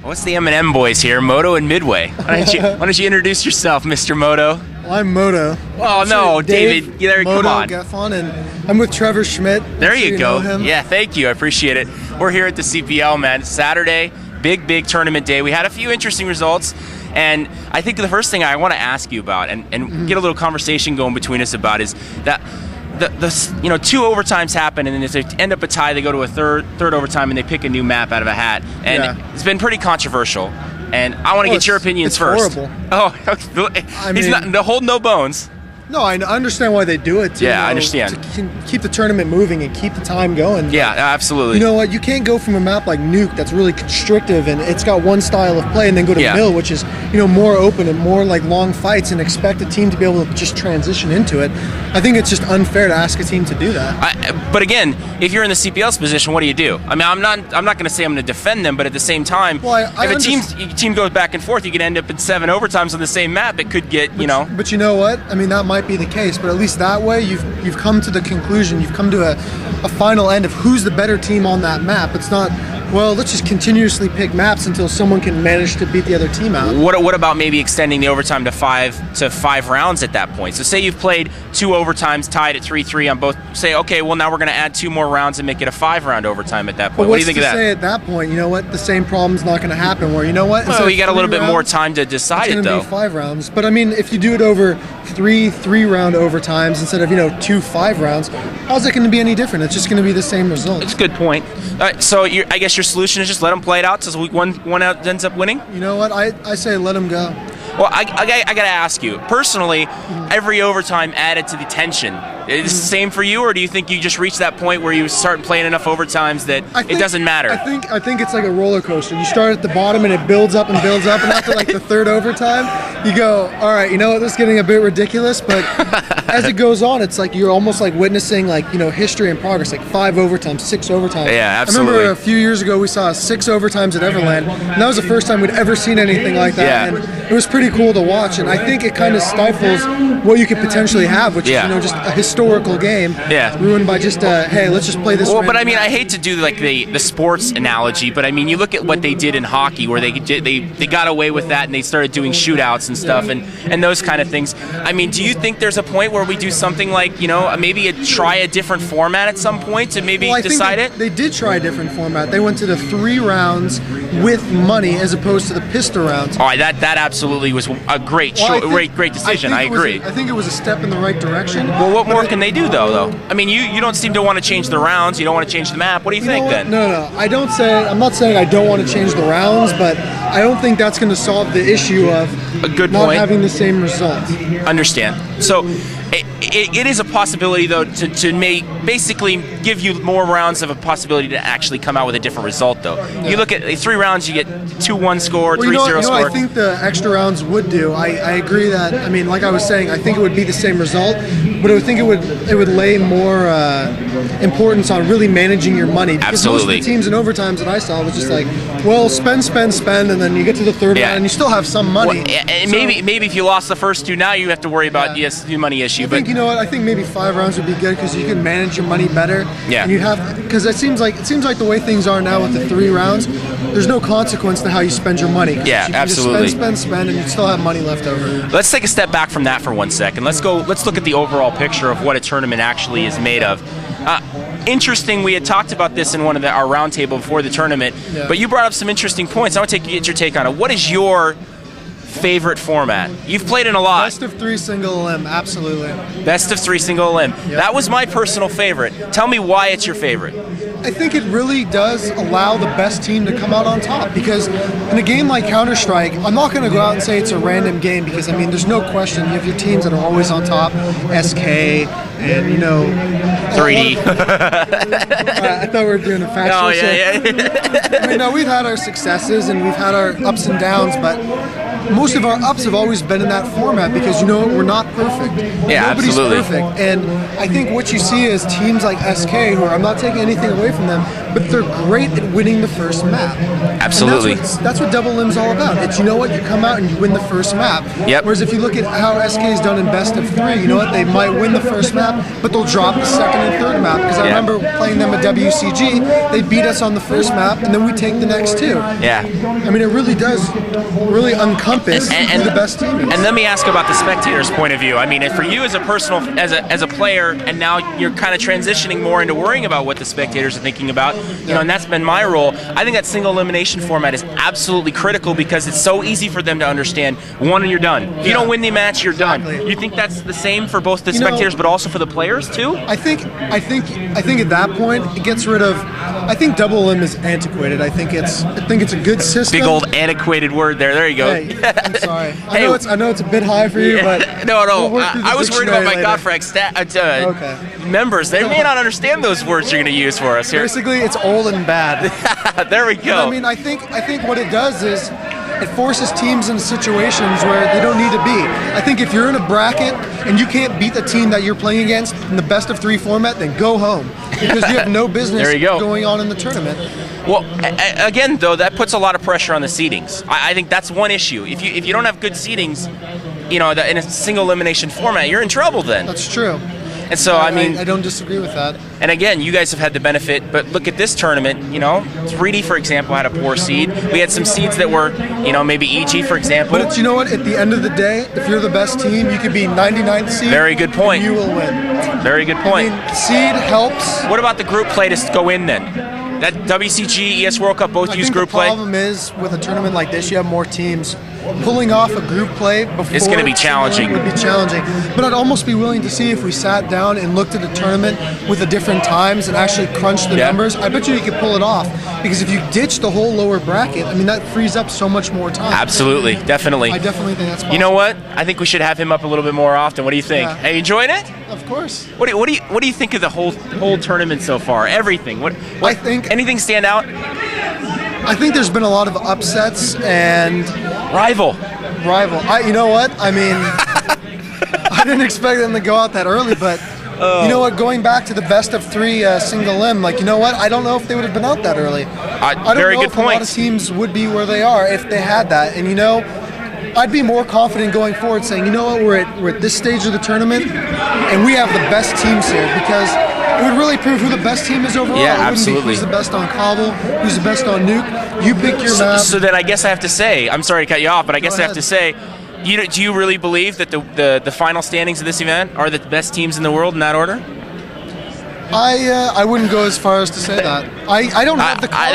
What's the M&M boys here, Moto and Midway? Why don't you introduce yourself, Mr. Moto? Well, I'm Moto. Oh, no, David. Come on. Geffon, and I'm with Trevor Schmidt. There you go. Yeah, thank you. I appreciate it. We're here at the CPL, man. Saturday, big tournament day. We had a few interesting results, and I think the first thing I want to ask you about and get a little conversation going between us about is that the two overtimes happen, and then if they end up a tie, they go to a third overtime, and they pick a new map out of a hat. And It's been pretty controversial. And I want to get your opinions first. Horrible. Oh, he's not hold no bones. No, I understand why they do it. I understand. To keep the tournament moving and keep the time going. Yeah, absolutely. You know what? You can't go from a map like Nuke that's really constrictive and it's got one style of play, and then go to Mill, which is more open and more like long fights, and expect a team to be able to just transition into it. I think it's just unfair to ask a team to do that. But again, if you're in the CPL's position, what do? I mean, I'm not going to say I'm going to defend them, but at the same time, if a team goes back and forth, you can end up in 7 overtimes on the same map. It could get But you know what? I mean, that might be the case, but at least that way you've come to the conclusion, you've come to a final end of who's the better team on that map. It's not, well, let's just continuously pick maps until someone can manage to beat the other team out. What about maybe extending the overtime to five rounds at that point? So say you've played 2 overtimes tied at 3-3 on both. Say, okay, well now we're going to add 2 more rounds and make it a 5-round overtime at that point. What do you think of that? Say at that point, you know what, the same problem's not going to happen. Where well, you got a little bit more time to decide it though. It's going to be 5 rounds, but I mean, if you do it over 3-round overtimes instead of 2 5-rounds, how's it going to be any different? It's just going to be the same result. It's a good point. So I guess your solution is just let them play it out so week one out ends up winning? You know what? I say let them go. Well, I got to ask you, personally, every overtime added to the tension. Is it the same for you, or do you think you just reach that point where you start playing enough overtimes that it doesn't matter? I think it's like a roller coaster. You start at the bottom and it builds up, and after like the 3rd overtime, you go, all right, you know what, this is getting a bit ridiculous, but as it goes on, it's like you're almost like witnessing history and progress, like 5 overtimes, 6 overtimes. Yeah, absolutely. I remember a few years ago we saw 6 overtimes at Everland, and that was the first time we'd ever seen anything like that. Yeah. And it was pretty cool to watch, and I think it kind of stifles what you could potentially have, which is just a historical game ruined by just hey, let's just play this. Well, but I mean, I hate to do like the sports analogy, but I mean, you look at what they did in hockey, where they got away with that, and they started doing shootouts and stuff, and those kind of things. I mean, do you think there's a point where we do something like maybe try a different format at some point to maybe decide it? They did try a different format. They went to the 3 rounds with money as opposed to the pistol rounds. All right, that absolutely was a great decision. I agree. I think it was a step in the right direction. Well, what more can they do though? I mean, you don't seem to want to change the rounds. You don't want to change the map. What do you think then? No. I'm not saying I don't want to change the rounds, but I don't think that's going to solve the issue of not having the same result. Understand. So it is a possibility though to basically give you more rounds of a possibility to actually come out with a different result though. Yeah. You look at 3 rounds, you get 2-1 score, 3-0 score. I think the extra rounds would do. I agree that, I mean, like I was saying, I think it would be the same result, but I think it would lay more importance on really managing your money. Because Absolutely. Most of the teams in overtimes that I saw was just like, well, spend, and then you get to the 3rd round and you still have some money. Well, maybe if you lost the first 2, now you have to worry about the money issue. I think maybe 5 rounds would be good because you can manage your money better. Yeah. And you have, because it seems like the way things are now with the 3 rounds, there's no consequence to how you spend your money. Yeah, you absolutely. Just spend, and you still have money left over. Let's take a step back from that for 1 second. Let's look at the overall picture of what a tournament actually is made of. Interesting, we had talked about this in one of our roundtable before the tournament, but you brought up some interesting points. I want to get your take on it. What is your favorite format? You've played in a lot. Best of 3 single elim, absolutely. Best of 3 single elim. Yep. That was my personal favorite. Tell me why it's your favorite. I think it really does allow the best team to come out on top, because in a game like Counter-Strike, I'm not going to go out and say it's a random game, because I mean, there's no question you have your teams that are always on top, SK and 3D. I thought we were doing a factual. Oh yeah. I mean, no, we've had our successes and we've had our ups and downs, but most of our ups have always been in that format because, you know what, we're not perfect. Yeah, Nobody's absolutely. perfect. And I think what you see is teams like SK, who I'm not taking anything away from them, but they're great at winning the first map. Absolutely. And that's what Double Lim's all about. It's, you know what, you come out and you win the first map. Yep. Whereas if you look at how SK's done in best of 3, you know what, they might win the first map, but they'll drop the second and third map. Because I remember playing them at WCG, they beat us on the first map, and then we take the next 2. Yeah. I mean, it really does really encompass who the best team is. And let me ask about the spectator's point of view. I mean, for you as a personal, as a player, and now you're kind of transitioning more into worrying about what the spectators are thinking about, you know, and that's been my role. I think that single elimination format is absolutely critical because it's so easy for them to understand. One and you're done. If you don't win the match, you're done. You think that's the same for both the spectators, but also for the players too? I think at that point it gets rid of. I think Double Lim is antiquated. I think it's a good system. Big old antiquated word there. There you go. Hey, I'm sorry. I know it's a bit high for you, but no. We'll I was worried about my Godfrag members. They may not understand those words you're going to use for us here. Basically, it's old and bad. There we go. But, I mean, I think what it does is it forces teams into situations where they don't need to be. I think if you're in a bracket and you can't beat the team that you're playing against in the best of 3 format, then go home because you have no business going on in the tournament. Well, again, though, that puts a lot of pressure on the seedings. I think that's one issue. If you don't have good seedings, you know, in a single elimination format, you're in trouble then. That's true. And so, I mean, I don't disagree with that. And again, you guys have had the benefit, but look at this tournament, you know, 3D, for example, had a poor seed. We had some seeds that were, you know, maybe EG, for example. But it's, you know what, at the end of the day, if you're the best team, you could be 99th seed. Very good point. And you will win. Very good point. I mean, seed helps. What about the group play to go in then? That WCG, ES World Cup both use group play. The problem is, with a tournament like this, you have more teams. Pulling off a group play before it's going to be challenging. Would be challenging. But I'd almost be willing to see if we sat down and looked at a tournament with the different times and actually crunched the numbers. I bet you could pull it off. Because if you ditch the whole lower bracket, I mean, that frees up so much more time. Absolutely, definitely. I definitely think that's possible. You know what? I think we should have him up a little bit more often. What do you think? Hey, you enjoying it? Of course. What do you think of the whole tournament so far? Everything. What I think anything stand out? I think there's been a lot of upsets and rival. You know what? I mean, I didn't expect them to go out that early, but you know what? Going back to the best of 3 single limb, like, you know what? I don't know if they would have been out that early. I don't very know good if point. A lot of teams would be where they are if they had that. And, you know, I'd be more confident going forward saying, you know what? We're at this stage of the tournament, and we have the best teams here because it would really prove who the best team is overall. Yeah, it absolutely. Be who's the best on Cobble, who's the best on Nuke. You pick your map. So then I guess I have to say, I'm sorry to cut you off, but I guess I have to say, do you really believe that the final standings of this event are the best teams in the world in that order? I wouldn't go as far as to say that. I don't have the confidence.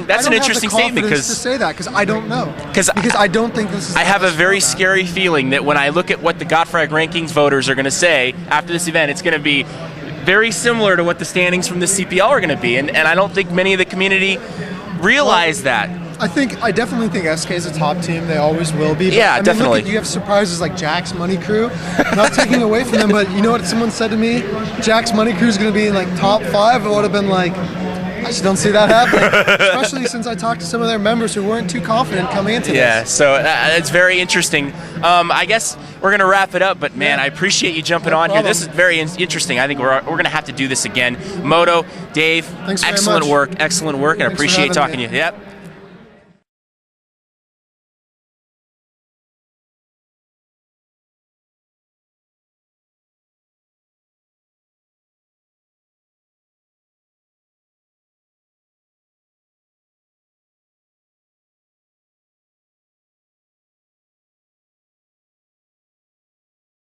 That's an interesting statement because to say that because I don't know. Because I don't think this is. I have a very scary feeling that when I look at what the Godfrag rankings voters are going to say after this event, it's going to be very similar to what the standings from the CPL are going to be, and I don't think many of the community realize that. I definitely think SK is a top team. They always will be. But, yeah, definitely. You have surprises like Jack's Money Crew. Not taking away from them, but you know what someone said to me? Jack's Money Crew is going to be in like top 5. It would have been like, I just don't see that happening. Especially since I talked to some of their members who weren't too confident coming into this. Yeah, so it's very interesting. I guess we're going to wrap it up, but man, I appreciate you jumping on here. This is very interesting. I think we're going to have to do this again. Moto, Dave, excellent work, and I appreciate talking to you. Yep.